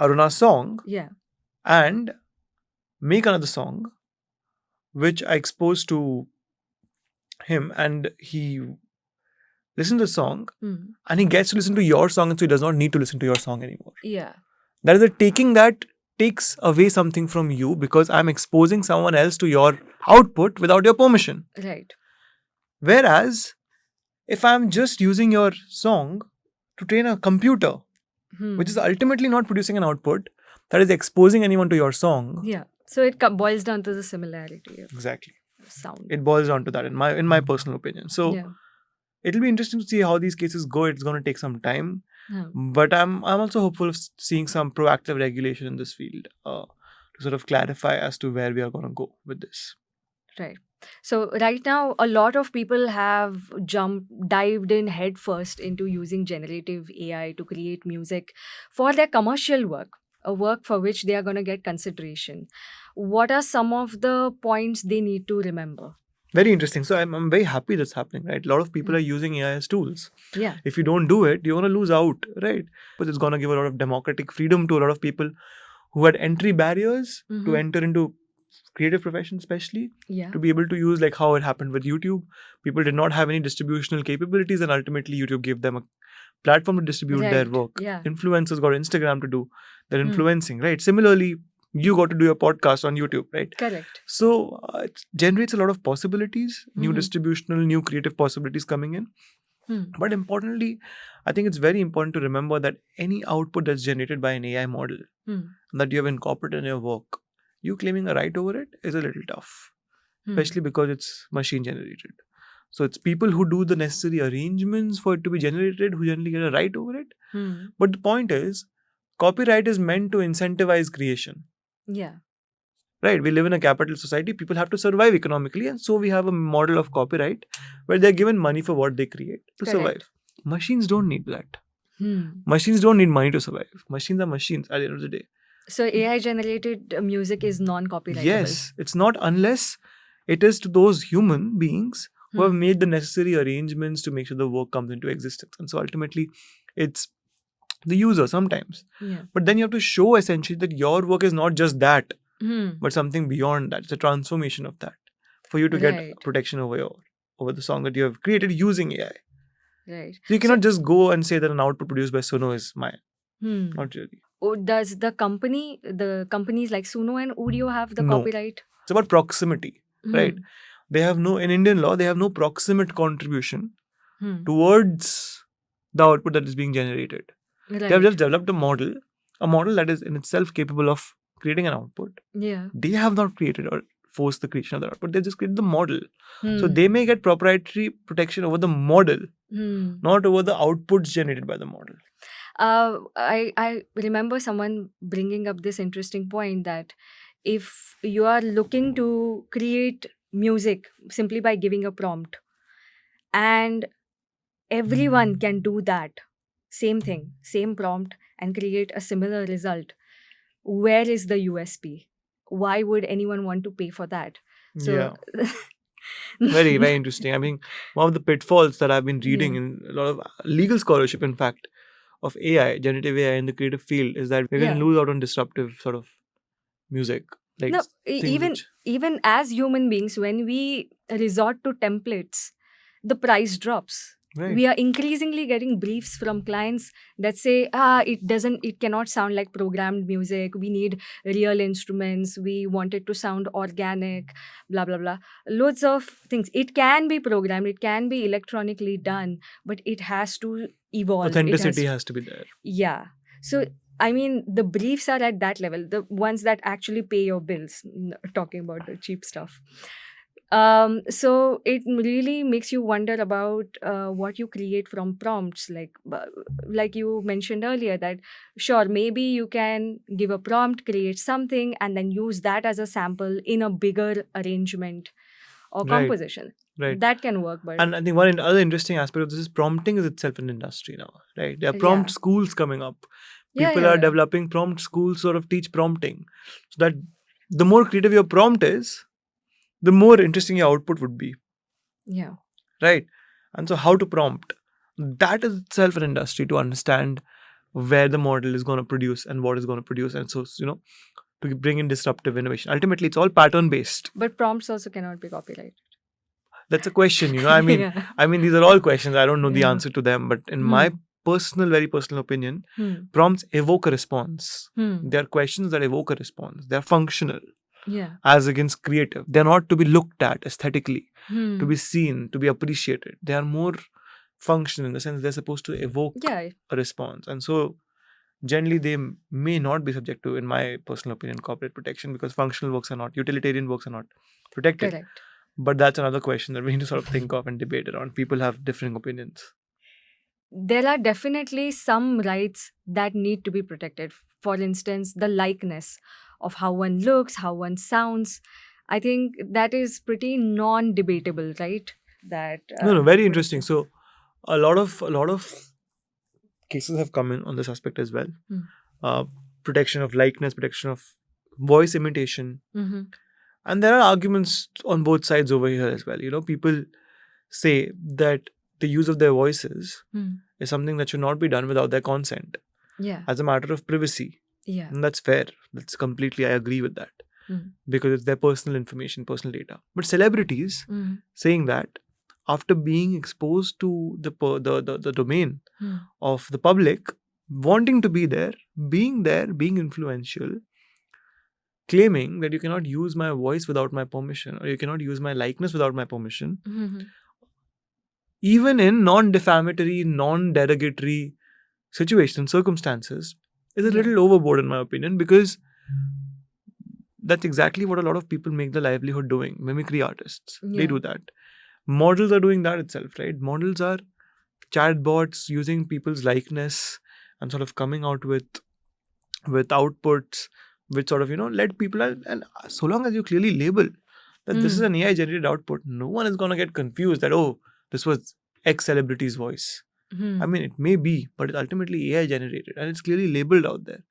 Aruna's song Yeah. and make another song which I expose to him, and he listens to the song Mm. and he gets to listen to your song, and so he does not need to listen to your song anymore. Yeah. That is a taking that takes away something from you because I'm exposing someone else to your output without your permission. Right. Whereas if I'm just using your song to train a computer, which is Hmm. ultimately not producing an output that is exposing anyone to your song. Yeah. So it boils down to the similarity of Exactly. sound. It boils down to that in my personal opinion. So Yeah. it'll be interesting to see how these cases go. It's going to take some time, Yeah. but I'm also hopeful of seeing some proactive regulation in this field to sort of clarify as to where we are going to go with this. Right. So right now, a lot of people have dived in headfirst into using generative AI to create music for their commercial work, a work for which they are going to get consideration. What are some of the points they need to remember? Very interesting. So I'm very happy that's happening, right? A lot of people Mm. are using AI as tools. Yeah. If you don't do it, you're going to lose out, right? But it's going to give a lot of democratic freedom to a lot of people who had entry barriers to Mhm. enter into creative profession, especially Yeah. to be able to use, like how it happened with YouTube. People did not have any distributional capabilities, and ultimately YouTube gave them a platform to distribute their Right. work. Yeah. Influencers got Instagram to do their Hmm. influencing, right? Similarly, you got to do your podcast on YouTube, right? Correct. So it generates a lot of possibilities, new Mhm. distributional, new creative possibilities coming in. Hmm. But importantly, I think it's very important to remember that any output that's generated by an AI model Hmm. that you have incorporated in your work, you claiming a right over it is a little tough, Hmm. especially because it's machine generated. So it's people who do the necessary arrangements for it to be generated who generally get a right over it. Hmm. But the point is, copyright is meant to incentivize creation. Yeah. Right? We live in a capitalist society. People have to survive economically. And so we have a model of copyright where they're given money for what they create to Correct. survive. Machines don't need that. Hmm. Machines don't need money to survive. Machines are machines at the end of the day. So AI generated music is non-copyrightable. Yes, it's not unless it is to those human beings who have made the necessary arrangements to make sure the work comes into existence. And so ultimately, it's the user sometimes. Yeah. But then you have to show essentially that your work is not just that, Hmm. but something beyond that. It's a transformation of that for you to get Right. protection over the song that you have created using AI. Right. So you cannot just go and say that an output produced by Suno is mine. Hmm. Not really. Does the companies like Suno and Udio have the No. copyright? It's about proximity, right? Hmm. They have no, in Indian law, they have no proximate contribution Hmm. towards the output that is being generated. Right. They have just developed a model that is in itself capable of creating an output. Yeah. They have not created or forced the creation of that output. They just created the model. Hmm. So they may get proprietary protection over the model, Hmm. not over the outputs generated by the model. I remember someone bringing up this interesting point that if you are looking to create music simply by giving a prompt, and everyone can do that, same thing, same prompt, and create a similar result, where is the USP? Why would anyone want to pay for that? Yeah. Very, very interesting. I mean, one of the pitfalls that I've been reading in a lot of legal scholarship, in fact, of AI, generative AI in the creative field is that we're going to lose out on disruptive sort of music. Like No, things even as human beings, when we resort to templates, the price drops. Right. We are increasingly getting briefs from clients that say, it cannot sound like programmed music. We need real instruments. We want it to sound organic, blah, blah, blah. Loads of things. It can be programmed, it can be electronically done, but it has to evolve. Authenticity has to be there. Yeah. So, I mean, the briefs are at that level, the ones that actually pay your bills, talking about the cheap stuff. So it really makes you wonder about what you create from prompts. Like you mentioned earlier, that sure, maybe you can give a prompt, create something, and then use that as a sample in a bigger arrangement or Right. composition. Right. That can work, but And I think one other interesting aspect of this is prompting is itself an industry now, right? There are prompt schools coming up. People are developing prompt schools, sort of teach prompting. So that the more creative your prompt is, the more interesting your output would be. Yeah. Right? And so how to prompt, that is itself an industry to understand where the model is going to produce and what is going to produce. And so, to bring in disruptive innovation. Ultimately, it's all pattern based. But prompts also cannot be copyrighted. That's a question, I mean, these are all questions. I don't know the Yeah. answer to them, but in my very personal opinion, prompts evoke a response. They are questions that evoke a response. They are functional. Yeah. As against creative. They're not to be looked at aesthetically, to be seen, to be appreciated. They are more functional in the sense they're supposed to evoke a response. And so generally they may not be subject to, in my personal opinion, copyright protection, because functional works are not, utilitarian works are not protected. Correct. But that's another question that we need to sort of think of and debate around. People have differing opinions. There are definitely some rights that need to be protected. For instance, the likeness of how one looks, how one sounds. I think that is pretty non-debatable, right? That no, very interesting. So a lot of cases have come in on this aspect as well. Protection of likeness, protection of voice imitation. Mm-hmm. And there are arguments on both sides over here as well. People say that the use of their voices is something that should not be done without their consent. Yeah. As a matter of privacy. Yeah. And that's fair. That's completely, I agree with that. Because it's their personal information, personal data. But celebrities saying that after being exposed to the domain of the public, wanting to be there, being influential, claiming that you cannot use my voice without my permission, or you cannot use my likeness without my permission, even in non-defamatory, non-derogatory situations, circumstances, is a little overboard in my opinion, because that's exactly what a lot of people make their livelihood doing. Mimicry artists, they do that. Models are doing that itself, right? Models are chatbots using people's likeness and sort of coming out with with outputs, which sort of, let people, and so long as you clearly label that this is an AI generated output, no one is going to get confused that, oh, this was X celebrity's voice. I mean, it may be, but it's ultimately AI generated and it's clearly labeled out there.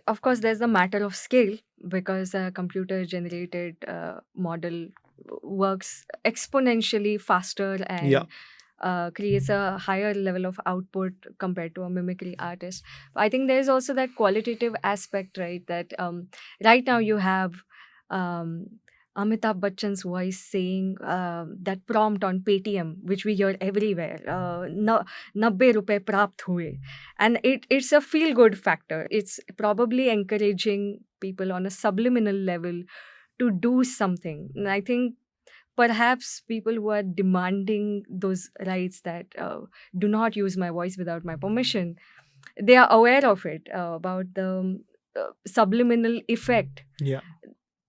Of course, there's a matter of scale because a computer generated model works exponentially faster and Yeah. creates a higher level of output compared to a mimicry artist. I think there's also that qualitative aspect, right? That right now you have um, Amitabh Bachchan's voice saying that prompt on Paytm, which we hear everywhere, 90 rupees prapt hue. And it's a feel good factor. It's probably encouraging people on a subliminal level to do something. And I think perhaps people who are demanding those rights that do not use my voice without my permission, they are aware of it, about the subliminal effect Yeah.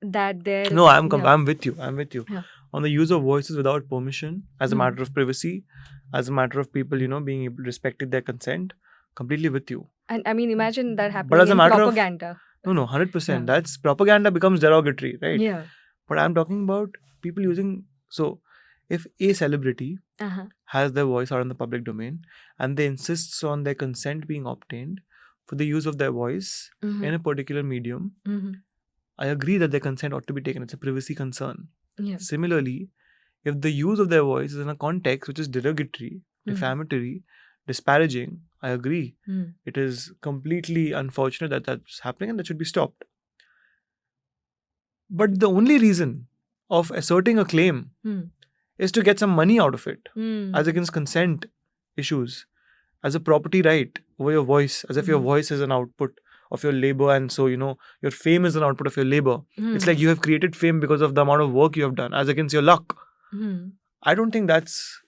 that they're. No, Yeah. I'm with you. I'm with you. Yeah. On the use of voices without permission, as a Hmm. matter of privacy, as a matter of people, being able to respect their consent, completely with you. And I mean, imagine that But happening as a in matter of propaganda. no, Yeah. 100%. That's propaganda becomes derogatory, right? Yeah. But I'm talking about people using. So, if a celebrity Uh-huh. has their voice out in the public domain and they insists on their consent being obtained for the use of their voice in a particular medium, I agree that their consent ought to be taken. It's a privacy concern. Yeah. Similarly, if the use of their voice is in a context which is derogatory, defamatory, disparaging, I agree. It is completely unfortunate that that's happening and that should be stopped. But the only reason of asserting a claim is to get some money out of it, as against consent issues, as a property right over your voice, as if your voice is an output of your labor, and so your fame is an output of your labor. It's like you have created fame because of the amount of work you have done, as against your luck. I don't think that's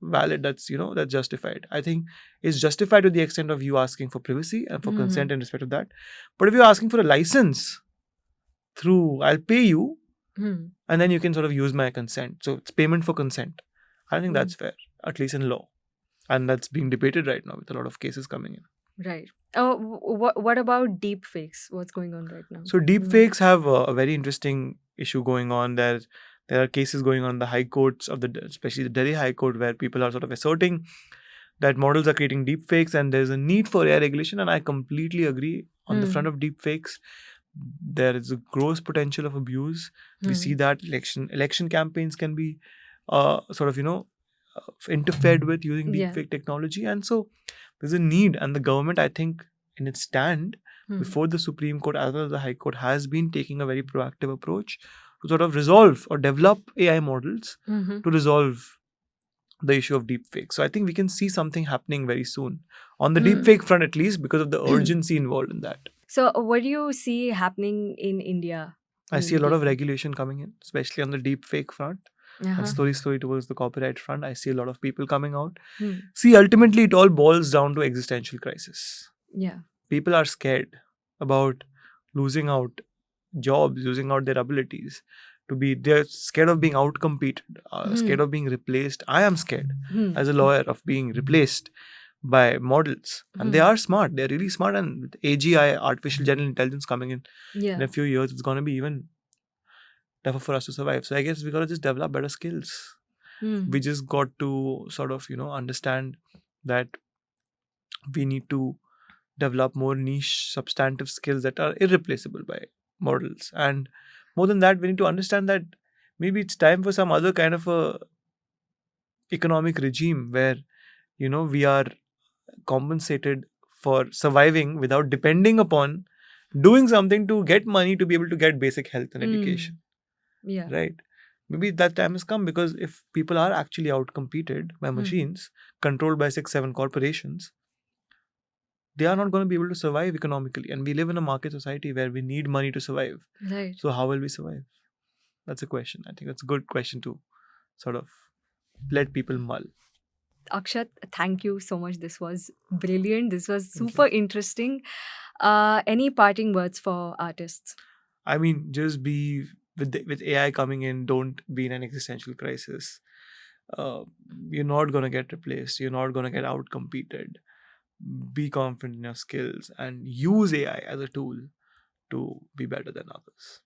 valid. That's justified. I think it's justified to the extent of you asking for privacy and for consent in respect of that. But if you're asking for a license through, I'll pay you, and then you can sort of use my consent. So it's payment for consent. I don't think that's fair, at least in law. And that's being debated right now with a lot of cases coming in. Right. Oh, what about deep fakes? What's going on right now? So deep fakes have a very interesting issue going on. There are cases going on in the high courts of especially the Delhi High Court, where people are sort of asserting that models are creating deep fakes and there's a need for AI regulation. And I completely agree. On the front of deep fakes, there is a gross potential of abuse. We see that election campaigns can be sort of interfered with using deepfake technology, and so there's a need. And the government, I think, in its stand before the Supreme Court as well as the High Court, has been taking a very proactive approach to sort of resolve or develop AI models to resolve the issue of deepfake. So I think we can see something happening very soon on the deepfake front, at least because of the urgency involved in that. So what do you see happening in India? I see a lot of regulation coming in, especially on the deepfake front. And slowly towards the copyright front, I see a lot of people coming out. See, ultimately, it all boils down to existential crisis. Yeah. People are scared about losing out jobs, losing out their abilities. They're scared of being outcompeted, scared of being replaced. I am scared as a lawyer of being replaced by models. And they are smart. They're really smart. And with AGI, artificial general intelligence, coming in a few years, it's going to be even tougher for us to survive. So I guess we got to just develop better skills. We just got to sort of, understand that we need to develop more niche substantive skills that are irreplaceable by models. And more than that, we need to understand that maybe it's time for some other kind of a economic regime where, we are compensated for surviving without depending upon doing something to get money to be able to get basic health and education. Yeah. Right. Maybe that time has come, because if people are actually outcompeted by machines controlled by 6-7 corporations, they are not going to be able to survive economically. And we live in a market society where we need money to survive. Right. So how will we survive? That's a question. I think that's a good question to sort of let people mull. Akshat, thank you so much. This was brilliant. This was super interesting. Any parting words for artists? I mean, just be with AI coming in, don't be in an existential crisis. You're not going to get replaced. You're not going to get outcompeted. be confident in your skills, and use AI as a tool to be better than others.